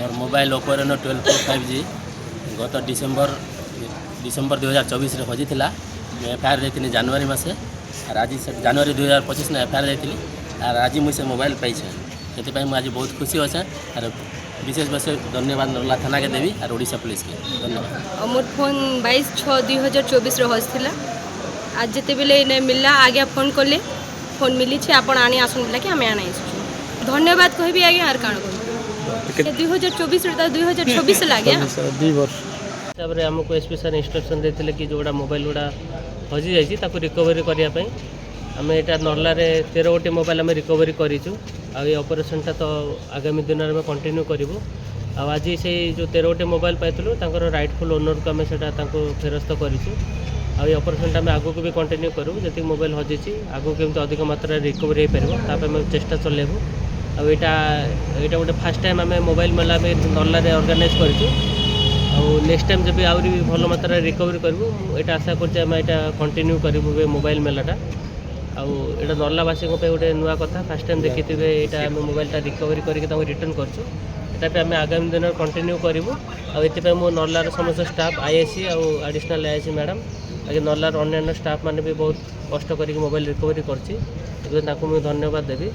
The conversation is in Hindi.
मोर mobile Oppo Reno 12 Pro 5G गत डिसेम्बर 2024 हजी मैं एफआईआर देती जनवरी मसे और आज जनवरी 2025 में एफआईआर देती और आज मुझे मोबाइल पाई से आज बहुत खुशी अच्छे और विशेष विशेष धन्यवाद नर्ला थाना के देवी और ओडिशा पुलिस के धन्यवाद। मोर फोन 22/6/2024 हजला आज जिते बेले मिलला आगे फोन कले फोन मिली आपण आनी आसन बोला कि आम आना धन्यवाद कहबी आगे आर काण कहबी 2024 2026 लगे 2 वर्ष तापर आमको एसपी सर इंस्ट्रक्शन देते कि जोड़ा मोबाइल गुड़ा हजि जाइए रिकवरी करने आम यहाँ नर्ला 13 गोटी मोबाइल आम रिकवरी करूँ ये ऑपरेशनटा तो आगामी दिन में कंटिन्यू करूँ आज से जो 13 गोटी मोबाइल पाइलु राइटफुल ओनर को आम से फेरस्त करूँ ये ऑपरेशनटा आम आगू भी कंटिन्यू करूँ जी मोबाइल हजि आगू केमती अधिक मात्रा रिकवरी हो पार आम चेष्टा चलेबू आईटा गोटे फास्ट टाइम आम मोबाइल मेला आम नर्ला ऑर्गेनाइज करूँ नेक्स्ट टाइम जब आहरी भल मात्रा रिकवरी करूँ यहाँ आशा कर कंटिन्यू करूँ मोबाइल मेलाटा आउटा नर्लावासी गोटे नुआ कथा फास्ट टाइम देखी थे यहाँ आम मोबाइलटा रिकवरी करके रिटर्न करें आम आगामी दिन कंटिन्यू करूँ आए मो नर्लार समस्त स्टाफ आईएससी और एडिशनल आईएससी मैडम आगे नर्लार अन्य स्टाफ मैंने भी बहुत कष्ट करके मोबाइल रिकवरी कर धन्यवाद देवी।